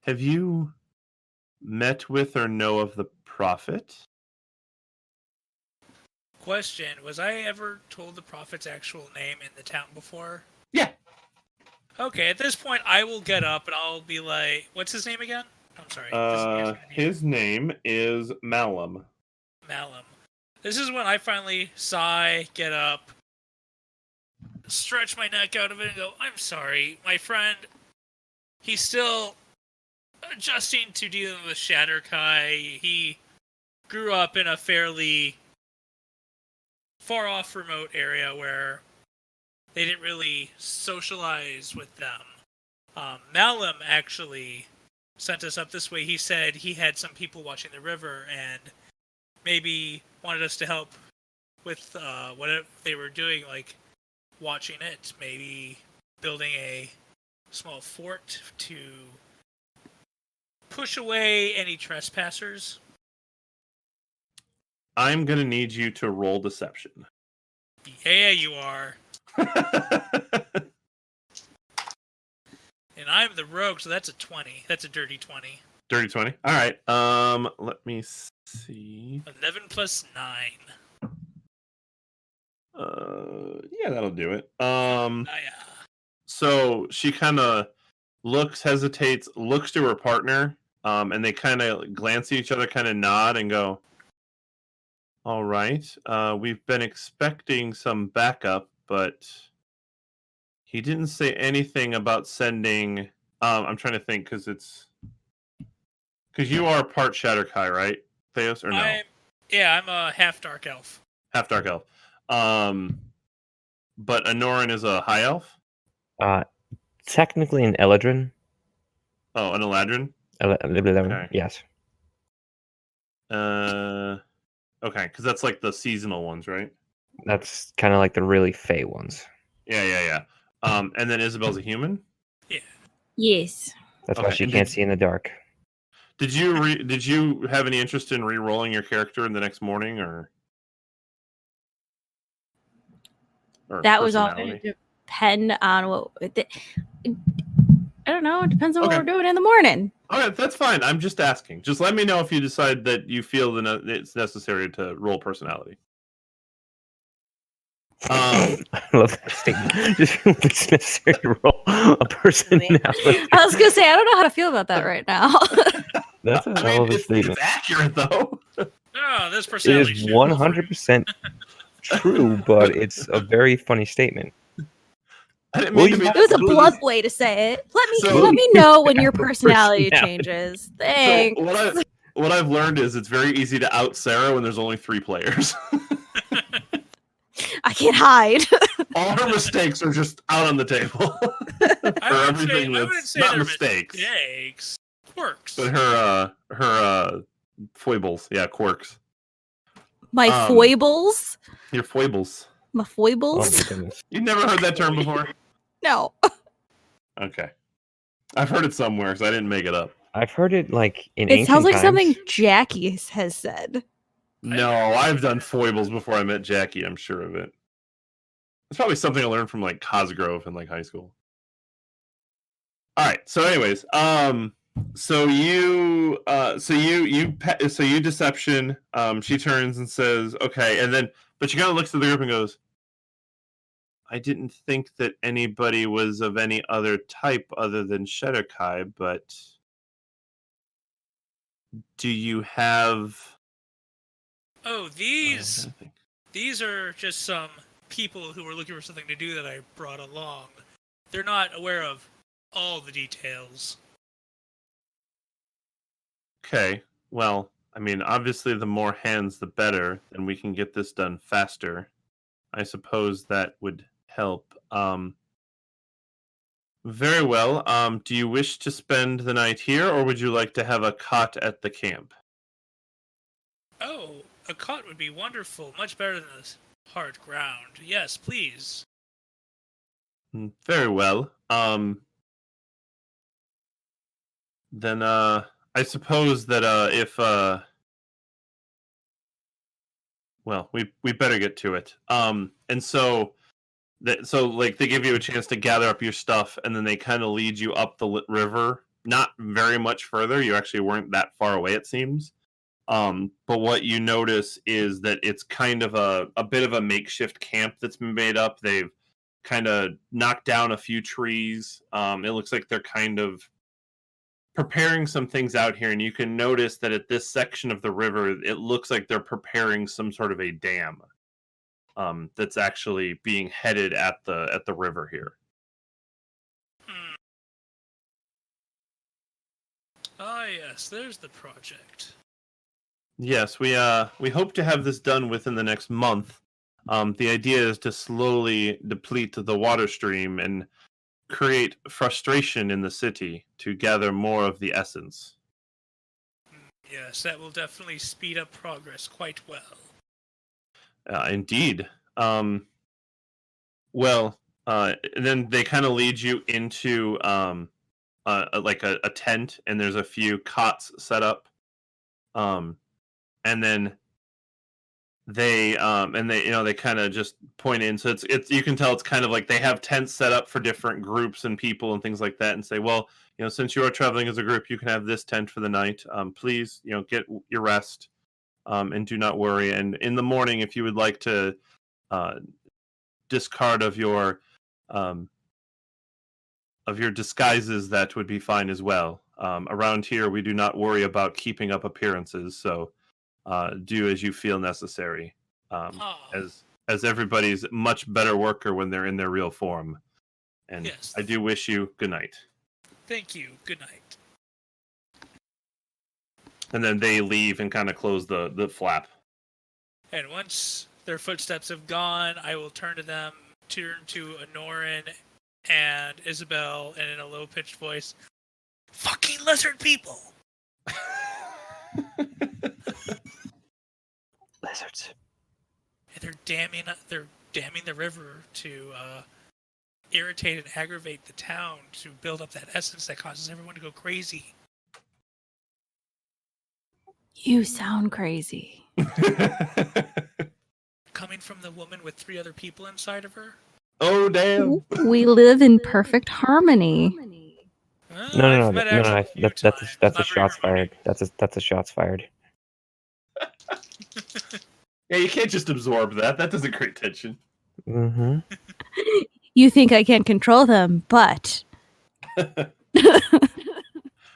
"Have you met with or know of the prophet?" Question: was I ever told the prophet's actual name in the town before? Yeah. Okay, at this point, I will get up and I'll be like, "What's his name again?" I'm sorry. His name is Malum. Malum. This is when I finally sigh, get up, stretch my neck out of it, and go, "I'm sorry, my friend. He's still adjusting to dealing with Shatterkai. He grew up in a fairly far-off, remote area where they didn't really socialize with them. Malum actually sent us up this way. He said he had some people watching the river and maybe wanted us to help with what they were doing, like watching it, maybe building a small fort to push away any trespassers." I'm going to need you to roll deception. Yeah, you are. And I'm the rogue, so that's a 20. That's a dirty 20. Dirty 20. All right. Let me see. 11 plus 9. Yeah, that'll do it. Yeah. So she kind of looks, hesitates, looks to her partner, and they kind of glance at each other, kind of nod and go, "All right. We've been expecting some backup, but he didn't say anything about sending." I'm trying to think because you are part Shatterkai, right, Theos, or no? I'm a half dark elf. Half dark elf. But Anoran is a high elf. Technically an Eladrin. Oh, an Eladrin. Okay. Yes. Okay, because that's like the seasonal ones, right? That's kind of like the really fey ones. Yeah. And then Isabel's a human. Yeah. Yes. That's why she can't see in the dark. Did you have any interest in re-rolling your character in the next morning, or that was all going to depend on what. I don't know. It depends on what we're doing in the morning. Okay, that's fine. I'm just asking. Just let me know if you decide that you feel it's necessary to roll personality. I love that statement. Just feel like it's necessary to roll a personality. I was gonna say I don't know how to feel about that right now. That's a hell of a statement. It's accurate though. No, this It personality is 100% true, but it's a very funny statement. I didn't mean to be. It was a blunt way to say it. Let me know when your personality changes. Thanks. So what I've learned is it's very easy to out Sarah when there's only 3 players. I can't hide. All her mistakes are just out on the table. I Or wouldn't everything say that's they're not mistakes. mistakes. Quirks. But her foibles. Yeah, quirks. My foibles. Your foibles. My Oh foibles. my goodness. You never heard that term before? No. Okay. I've heard it somewhere, so I didn't make it up. I've heard it like in It ancient sounds like times. something Jackie has said. No, I've done foibles before I met Jackie, I'm sure of it. It's probably something I learned from like Cosgrove in like high school. Alright, so anyways, so you deception, she turns and says, okay, and then but she kind of looks at the group and goes, I didn't think that anybody was of any other type other than Shedderkai, but do you have... Oh, these are just some people who were looking for something to do that I brought along. They're not aware of all the details. Okay, well, I mean, obviously the more hands the better, and we can get this done faster. I suppose that would help. Very well. Do you wish to spend the night here, or would you like to have a cot at the camp? Oh, a cot would be wonderful. Much better than this hard ground. Yes, please. Very well. Then I suppose that if well, we better get to it. And so like they give you a chance to gather up your stuff, and then they kind of lead you up the river. Not very much further. You actually weren't that far away, it seems. But what you notice is that it's kind of a bit of a makeshift camp that's been made up. They've kind of knocked down a few trees. It looks like they're kind of preparing some things out here, and you can notice that at this section of the river, it looks like they're preparing some sort of a dam that's actually being headed at the river here. Ah, yes, there's the project. Yes, we hope to have this done within the next month. The idea is to slowly deplete the water stream and create frustration in the city to gather more of the essence. Yes, that will definitely speed up progress quite well. Indeed. Well, then they kind of lead you into like a tent, and there's a few cots set up. And then they they kind of just point in, so it's you can tell it's kind of like they have tents set up for different groups and people and things like that, and say, well, since you are traveling as a group, you can have this tent for the night. Please, get your rest, and do not worry. And in the morning, if you would like to discard of your disguises, that would be fine as well. Around here, we do not worry about keeping up appearances, so do as you feel necessary. As everybody's much better worker when they're in their real form. And yes. I do wish you good night. Thank you. Good night. And then they leave and kind of close the flap. And once their footsteps have gone, I will turn to Anorin and Isabel, and in a low-pitched voice, fucking lizard people! Lizards. And they're damming the river to irritate and aggravate the town to build up that essence that causes everyone to go crazy. You sound crazy. Coming from the woman with 3 other people inside of her? Oh, damn. We live in perfect harmony. No. That's a shots fired. That's a shots fired. Yeah, you can't just absorb that. That doesn't create tension. Mm-hmm. You think I can't control them, but...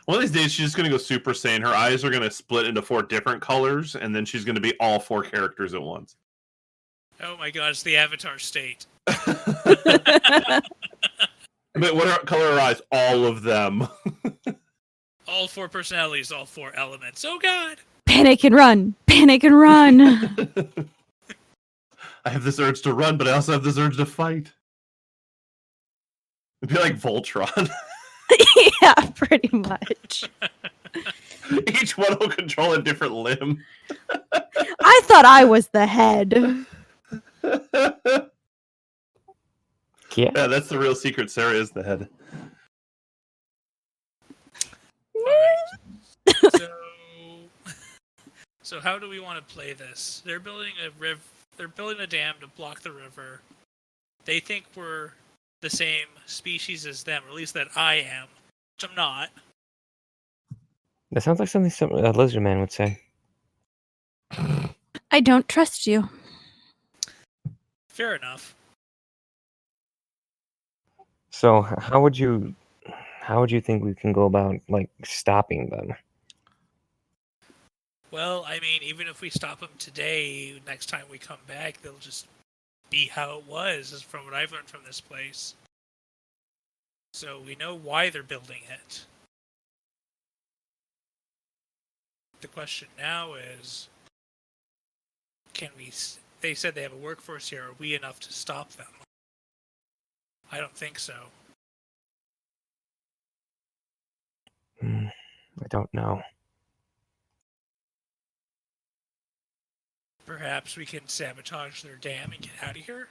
One of these days, she's just going to go Super Saiyan. Her eyes are going to split into 4 different colors, and then she's going to be all 4 characters at once. Oh my god, it's the Avatar state. But what color are her eyes? All of them. All 4 personalities, all 4 elements. Oh god! Panic and run! Panic and run! I have this urge to run, but I also have this urge to fight. It'd be like Voltron. Yeah, pretty much. Each one will control a different limb. I thought I was the head. Yeah. Yeah, that's the real secret. Sarah is the head. So how do we want to play this? They're building a dam to block the river. They think we're the same species as them, or at least that I am, which I'm not. That sounds like something a lizard man would say. I don't trust you. Fair enough. So how would you think we can go about like stopping them? Well, I mean, even if we stop them today, next time we come back, they'll just be how it was, is from what I've learned from this place. So we know why they're building it. The question now is, they said they have a workforce here, are we enough to stop them? I don't think so. I don't know. Perhaps we can sabotage their dam and get out of here?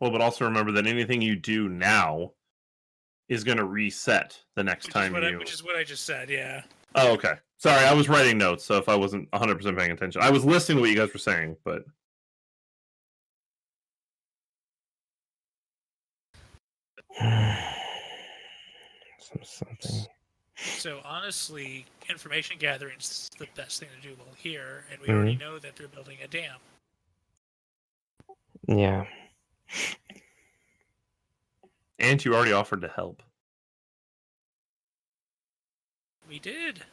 Well, but also remember that anything you do now is going to reset the next time you... Which is what I just said, yeah. Oh, okay. Sorry, I was writing notes, so if I wasn't 100% paying attention. I was listening to what you guys were saying, but... Something. So honestly, information gathering is the best thing to do while here, and we already know that they're building a dam. Yeah. And you already offered to help. We did.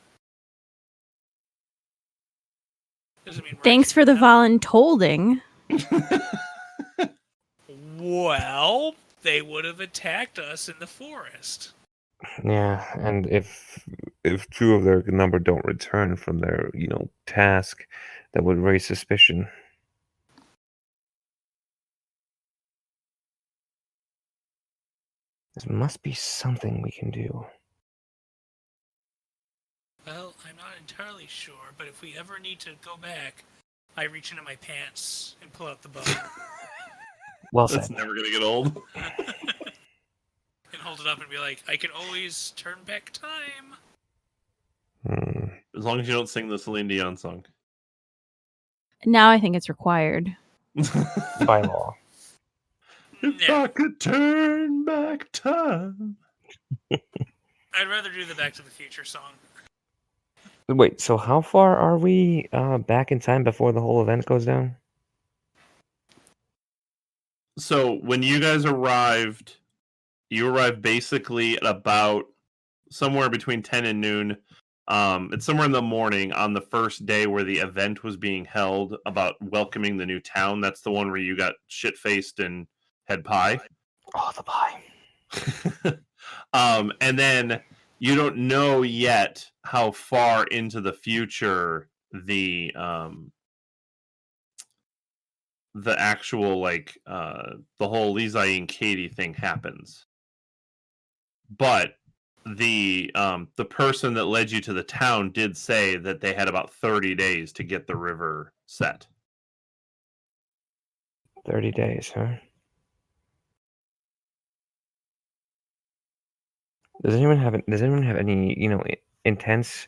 Doesn't mean Thanks for the voluntolding. Well, they would have attacked us in the forest. Yeah, and if two of their number don't return from their, task, that would raise suspicion. There must be something we can do. Well, I'm not entirely sure, but if we ever need to go back, I reach into my pants and pull out the bow. Well That's said. never going to get old. And hold it up and be like, I can always turn back time. As long as you don't sing the Celine Dion song. Now I think it's required. By law. If I could turn back time. I'd rather do the Back to the Future song. Wait, so how far are we back in time before the whole event goes down? So when you guys arrived, you arrived basically at about somewhere between 10 and noon. It's somewhere in the morning on the first day where the event was being held about welcoming the new town. That's the one where you got shit-faced and had pie. Oh, the pie. And then you don't know yet how far into the future the actual the whole Leezahie and Katie thing happens. But the person that led you to the town did say that they had about 30 days to get the river set. 30 days, huh? Does anyone have any, intense,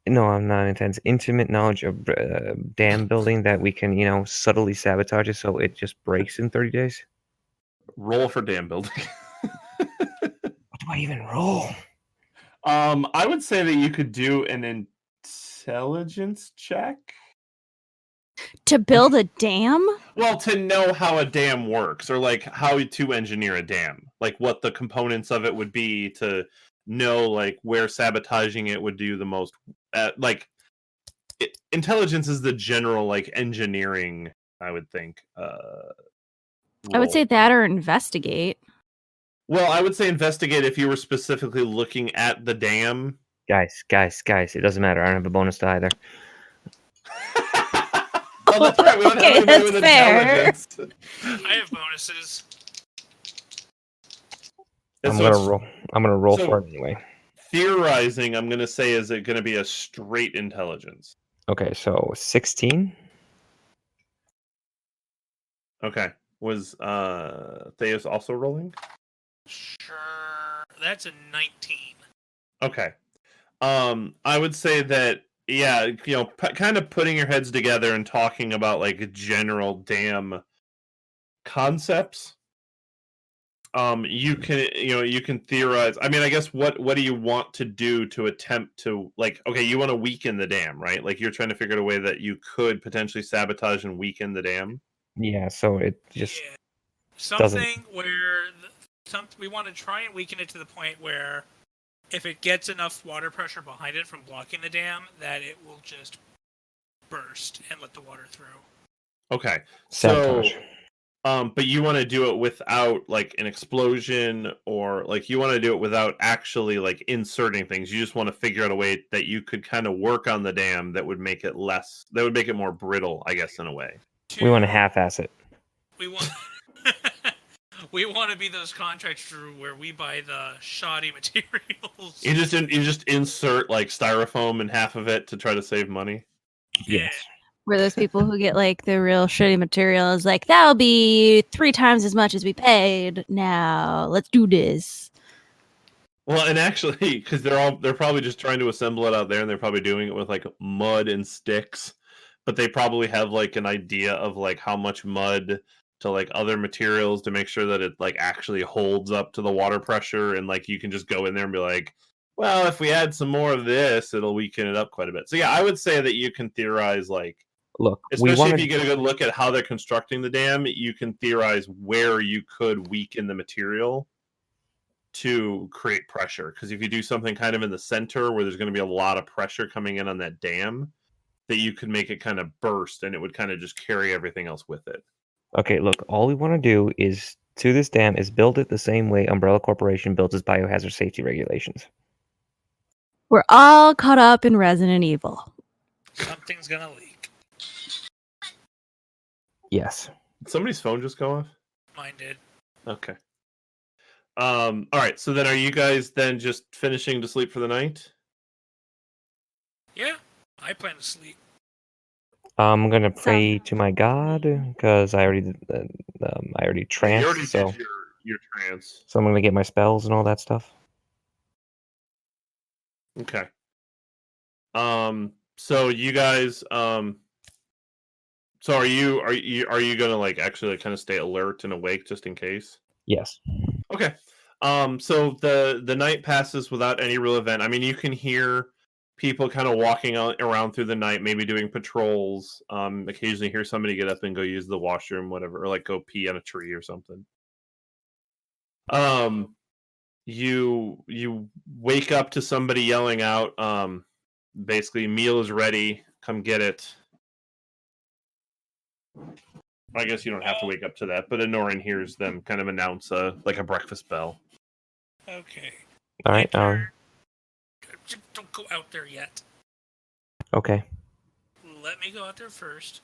no, I'm not intense, intimate knowledge of dam building that we can, subtly sabotage it so it just breaks in 30 days? Roll for dam building. What do I even roll? I would say that you could do an intelligence check. To build a dam? Well, to know how a dam works, or how to engineer a dam, what the components of it would be, to know where sabotaging it would do the most. Intelligence is the general engineering, I would think. I would say role. that or investigate. Well, I would say investigate if you were specifically looking at the dam. Guys, it doesn't matter. I don't have a bonus to either. Oh, that's right. We don't have Okay, anybody with that's fair. intelligence. I have bonuses. And I'm so gonna it's- roll. I'm gonna roll so- for it anyway. Theorizing, I'm gonna say, is it gonna be a straight intelligence? Okay, so 16. Okay. Was Theos also rolling? Sure. That's a 19. Okay. I would say that, yeah, kind of putting your heads together and talking about like general dam concepts. You can theorize. I mean, I guess what do you want to do to attempt to, like, okay, you want to weaken the dam, right? Like you're trying to figure out a way that you could potentially sabotage and weaken the dam. Yeah, so it just Yeah. doesn't. Something where we want to try and weaken it to the point where if it gets enough water pressure behind it from blocking the dam, that it will just burst and let the water through. Okay. Sabotage. So, but you want to do it without like an explosion, or like you want to do it without actually like inserting things. You just want to figure out a way that you could kind of work on the dam that would make it more brittle, I guess, in a way. We want to half-ass it. We want we want to be those contractors where we buy the shoddy materials. You just insert like styrofoam in half of it to try to save money. Yes. Where those people who get like the real shitty materials, like that'll be 3 times as much as we paid. Now let's do this. Well, and actually, because they're probably just trying to assemble it out there, and they're probably doing it with like mud and sticks, but they probably have like an idea of like how much mud to like other materials to make sure that it like actually holds up to the water pressure, and like you can just go in there and be like, well, if we add some more of this, it'll weaken it up quite a bit. So yeah, I would say that you can theorize like, Look, especially if you get a good look at how they're constructing the dam, you can theorize where you could weaken the material to create pressure. Because if you do something kind of in the center where there's going to be a lot of pressure coming in on that dam, that you could make it kind of burst and it would kind of just carry everything else with it. Okay, look, all we want to do is to this dam is build it the same way Umbrella Corporation builds its biohazard safety regulations. We're all caught up in Resident Evil. Something's gonna leak. Yes. Did somebody's phone just go off? Mine did. Okay. All right. So then, are you guys then just finishing to sleep for the night? Yeah, I plan to sleep. I'm gonna pray to my god because I already tranced. You already so did your trance. I'm gonna get my spells and all that stuff. Okay. So you guys, so are you gonna like actually like kind of stay alert and awake just in case? Yes. Okay. So the night passes without any real event. I mean, you can hear people kind of walking around through the night, maybe doing patrols. Occasionally hear somebody get up and go use the washroom, whatever, or like go pee on a tree or something. You wake up to somebody yelling out, basically, meal is ready, come get it. I guess you don't have to wake up to that, but Anoran hears them kind of announce like a breakfast bell. Okay. All right. Don't go out there yet. Okay. Let me go out there first.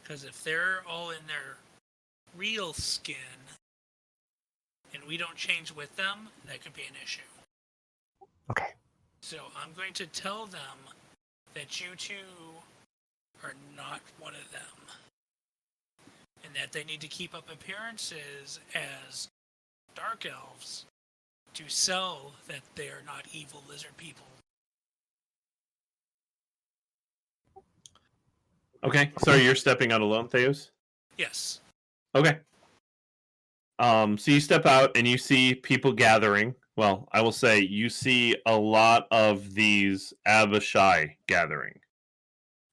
Because if they're all in their real skin and we don't change with them, that could be an issue. Okay. So I'm going to tell them that you two are not one of them. And that they need to keep up appearances as dark elves to sell that they are not evil lizard people. Okay, so you're stepping out alone, Theos? Yes. Okay. So you step out and you see people gathering. Well, I will say you see a lot of these Abishai gathering.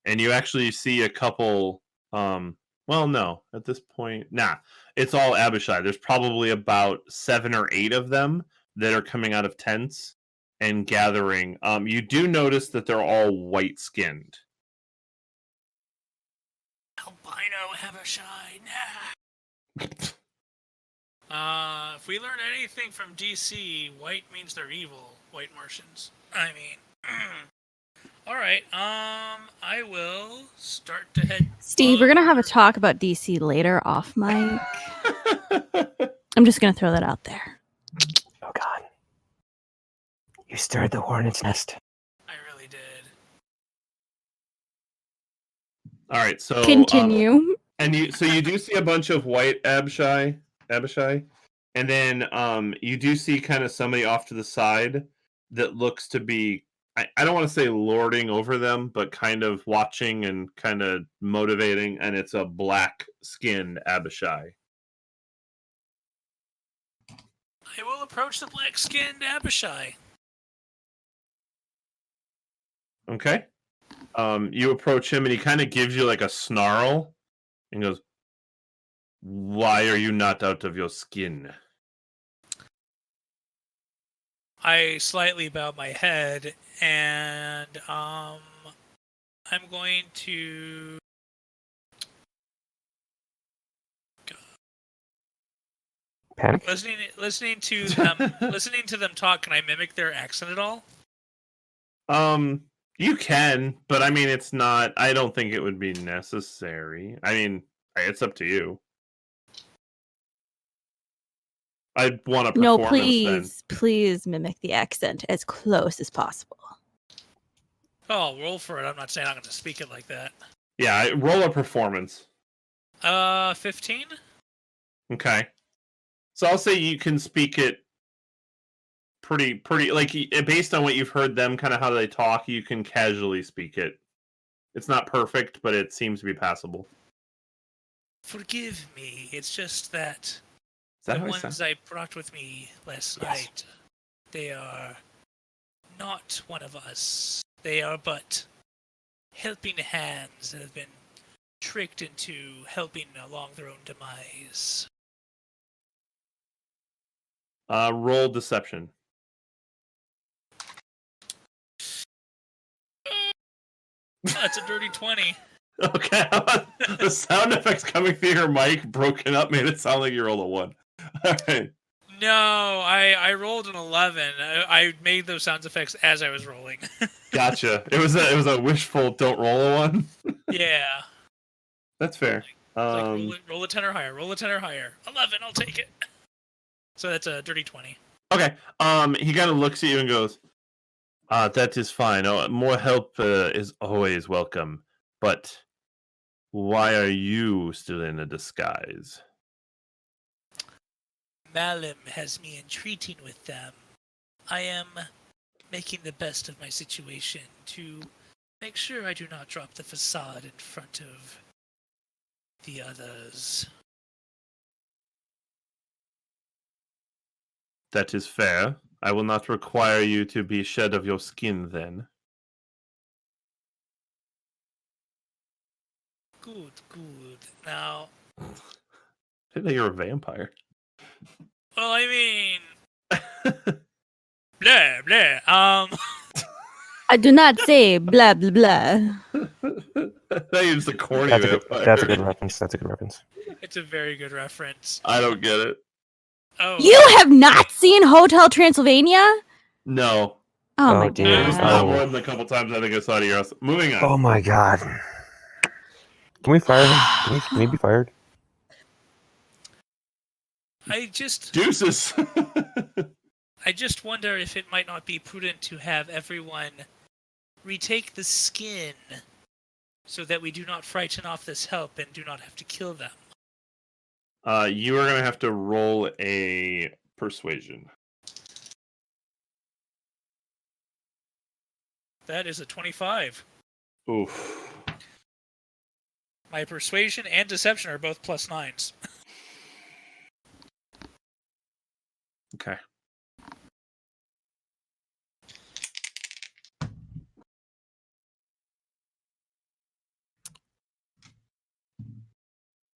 And you actually see a couple, well, no, at this point, nah, it's all Abishai. There's probably about 7 or 8 of them that are coming out of tents and gathering. You do notice that they're all white-skinned. Albino Abishai, nah. If we learn anything from DC, white means they're evil, white Martians. I mean, All right. I will start to head. Steve, we're gonna have a talk about DC later off mic. I'm just gonna throw that out there. Oh God! You stirred the hornet's nest. I really did. All right, so Continue. and you do see a bunch of white Abishai, and then you do see kind of somebody off to the side that looks to be, I don't want to say lording over them, but kind of watching and kind of motivating, and it's a black-skinned Abishai. I will approach the black-skinned Abishai. Okay. You approach him, and he kind of gives you like a snarl, and goes, "Why are you not out of your skin?" I slightly bow my head, and I'm going to. Panic? Listening to them talk. Can I mimic their accent at all? You can, but I mean, it's not. I don't think it would be necessary. I mean, it's up to you. I'd want a performance. No, please mimic the accent as close as possible. Oh, roll for it. I'm not saying I'm going to speak it like that. Yeah, roll a performance. 15. Okay. So I'll say you can speak it pretty like based on what you've heard them kind of how they talk, you can casually speak it. It's not perfect, but it seems to be passable. Forgive me. It's just that the ones I brought with me last night, they are not one of us. They are but helping hands that have been tricked into helping along their own demise. Roll deception. That's a dirty 20. Okay. The sound effects coming through your mic broken up made it sound like you rolled a 1. All right. No, I rolled an 11. I made those sound effects as I was rolling. Gotcha. It was a wishful don't roll a 1. Yeah. That's fair. Roll a 10 or higher. Roll a 10 or higher. 11, I'll take it. So that's a dirty 20. Okay. He kind of looks at you and goes, that is fine. More help is always welcome. But why are you still in a disguise? Malum has me entreating with them. I am making the best of my situation to make sure I do not drop the facade in front of the others. That is fair. I will not require you to be shed of your skin then. Good. Now... I think that you're a vampire. Well, I mean... blah, blah. I do not say blah, blah, blah. That is a corny vampire. That's a good reference. It's a very good reference. I don't get it. Oh. You have not seen Hotel Transylvania? No. Oh my dear. It was god. not more than a couple times I think I saw it here. Moving on. Oh my God! Can we fire him? Can he be fired? Deuces. I just wonder if it might not be prudent to have everyone retake the skin so that we do not frighten off this help and do not have to kill them. You are going to have to roll a persuasion. That is a 25. Oof. My persuasion and deception are both +9s. Okay.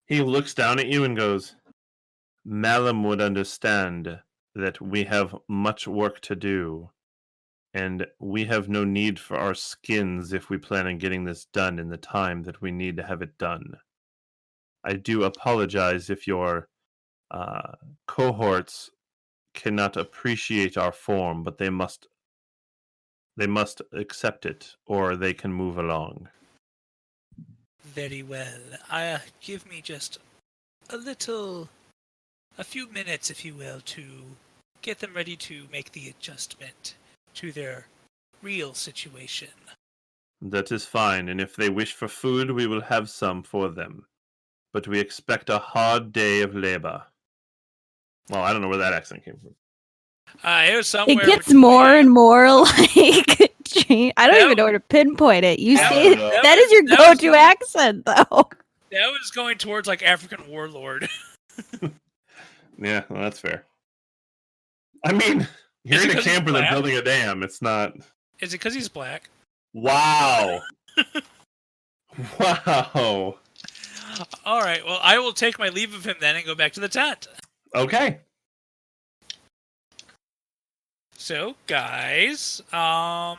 He looks down at you and goes, Malum would understand that we have much work to do, and we have no need for our skins if we plan on getting this done in the time that we need to have it done. I do apologize if your cohorts cannot appreciate our form, but they must They must accept it, or they can move along. Very well. Give me just a few minutes, if you will, to get them ready to make the adjustment to their real situation. That is fine, and if they wish for food, we will have some for them. But we expect a hard day of labor. Well, I don't know where that accent came from. It was somewhere. It gets more and more like. I don't even know where to pinpoint it. You I say don't know. that is your That was- go-to accent, though. That was going towards like African warlord. Yeah, well, that's fair. I mean, you're Is it in a 'cause he's camper that's black? building a dam. It's not. Is it because he's black? Wow. Wow. All right. Well, I will take my leave of him then and go back to the tent. Okay. So, guys, I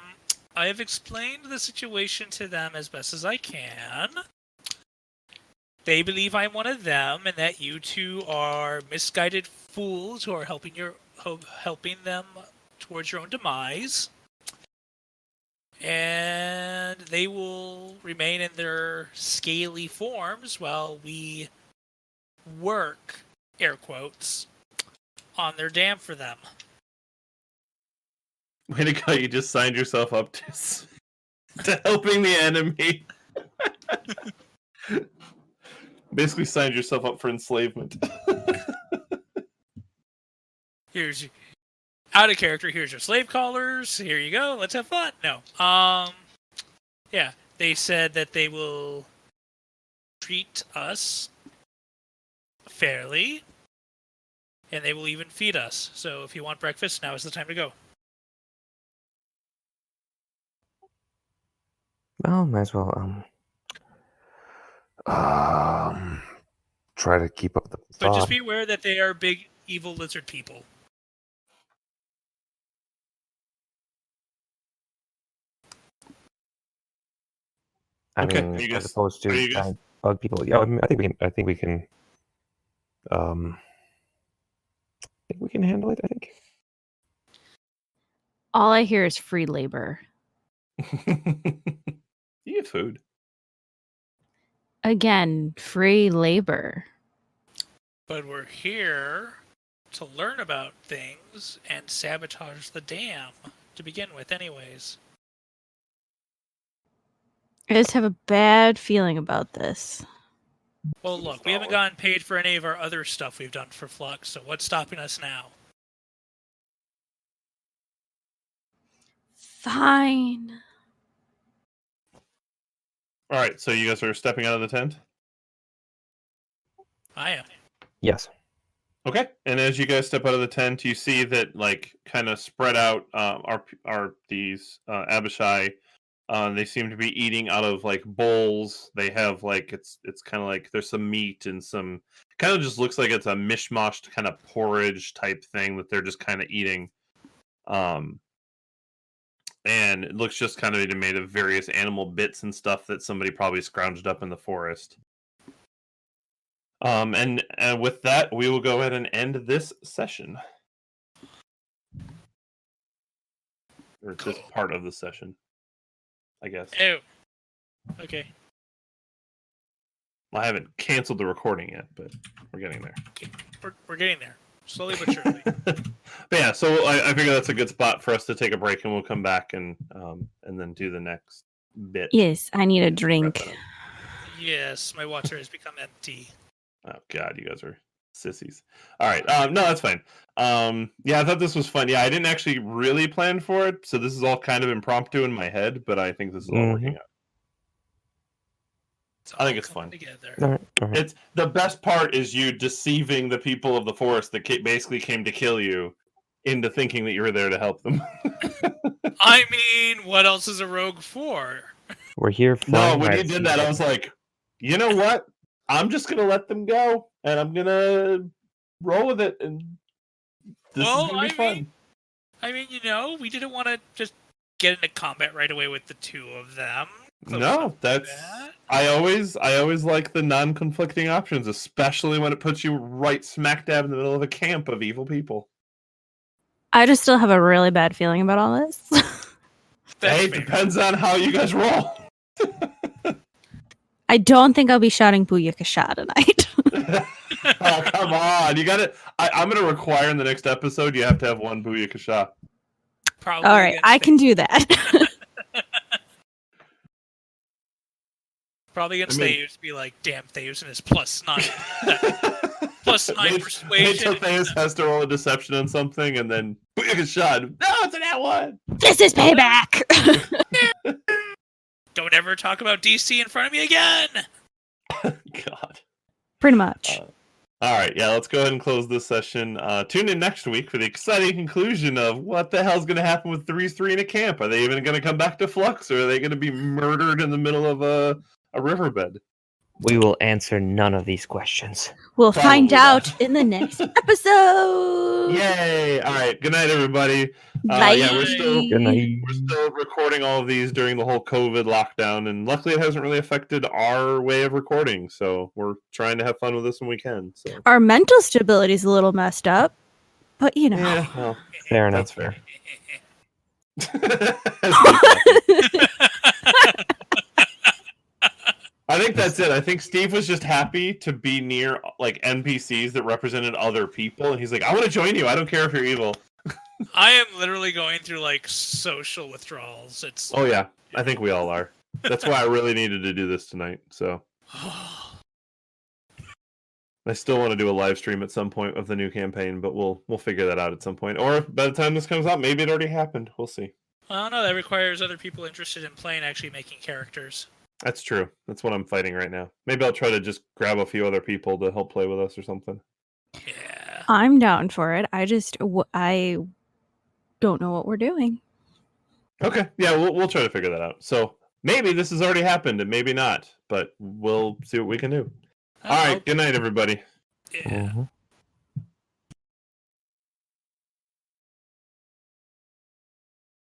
have explained the situation to them as best as I can. They believe I'm one of them, and that you two are misguided fools who are helping them towards your own demise. And they will remain in their scaly forms while we work, air quotes, on their dam for them. Way to go! You just signed yourself up to helping the enemy. Basically, signed yourself up for enslavement. Here's out of character. Here's your slave callers. Here you go. Let's have fun. No. Yeah. They said that they will treat us fairly, and they will even feed us. So if you want breakfast, now is the time to go. Well, might as well try to keep up the But just thought. be aware that they are big, evil lizard people. I Okay, mean, you as guys- opposed are you to guys- trying to bug people. Yeah, I mean, I think we can. I think we can handle it. I think. All I hear is free labor. You get food. Again, free labor. But we're here to learn about things and sabotage the dam to begin with, anyways. I just have a bad feeling about this. Well, look, we haven't gotten paid for any of our other stuff we've done for Flux, so what's stopping us now? Fine. All right, so you guys are stepping out of the tent. I am. Yes. Okay, and as you guys step out of the tent, you see that like kind of spread out are these Abishai. They seem to be eating out of like bowls. They have like it's kind of like there's some meat and some kind of just looks like it's a mishmashed kind of porridge type thing that they're just kind of eating. And it looks just kind of made of various animal bits and stuff that somebody probably scrounged up in the forest. And with that, we will go ahead and end this session. Or this part of the session, I guess. Oh. Okay. Well, I haven't canceled the recording yet, but we're getting there. We're getting there. Slowly but surely. But yeah, so I figure that's a good spot for us to take a break, and we'll come back and then do the next bit. Yes, I need a drink. Yes, my water has become empty. Oh God, you guys are sissies. All right, no, that's fine. Yeah, I thought this was fun. Yeah, I didn't actually really plan for it, so this is all kind of impromptu in my head, but I think this is all working out. I think it's fun. Together. All right. It's the best part is you deceiving the people of the forest that basically came to kill you into thinking that you were there to help them. I mean, what else is a rogue for? We're here. No, when you did that, I was like, you know what? I'm just gonna let them go, and I'm gonna roll with it, and this is gonna be fun. I mean, you know, we didn't want to just get into combat right away with the two of them. No, that's I always like the non-conflicting options, especially when it puts you right smack dab in the middle of a camp of evil people. I just still have a really bad feeling about all this. Hey, it fair. depends on how you guys roll. I don't think I'll be shouting Booyakasha tonight. Oh, come on. You got it. I'm going to require in the next episode you have to have one Booyakasha. Probably All right, against I can Thayers. do that. Probably against I mean- Thayers, be like, damn, Thayers and his +9. +9 Wait persuasion. till Theus has to roll a deception on something and then Booyakasha. No, it's an that one. This is payback. Don't ever talk about DC in front of me again. God. Pretty much. All right, yeah, let's go ahead and close this session. Tune in next week for the exciting conclusion of what the hell's going to happen with 3-3 in a camp. Are they even going to come back to Flux, or are they going to be murdered in the middle of a riverbed? We will answer none of these questions. We'll find probably out not. in the next episode. Yay! All right, good night, everybody. Bye. Yeah, we're Good still recording all of these during the whole COVID lockdown, and luckily it hasn't really affected our way of recording. So we're trying to have fun with this when we can. So Our mental stability is a little messed up, but you know. yeah, well, Fair enough. that's fair. I think that's it. I think Steve was just happy to be near like NPCs that represented other people, and he's like, "I want to join you. I don't care if you're evil." I am literally going through like social withdrawals. It's Oh yeah, I think we all are. That's why I really needed to do this tonight. So I still want to do a live stream at some point of the new campaign, but we'll figure that out at some point. Or by the time this comes out, maybe it already happened. We'll see. I don't know. That requires other people interested in playing actually making characters. That's true. That's what I'm fighting right now. Maybe I'll try to just grab a few other people to help play with us or something. Yeah. I'm down for it. I don't know what we're doing. Okay. Yeah, we'll try to figure that out. So maybe this has already happened and maybe not, but we'll see what we can do. All right. Good night, everybody. Yeah. Mhm.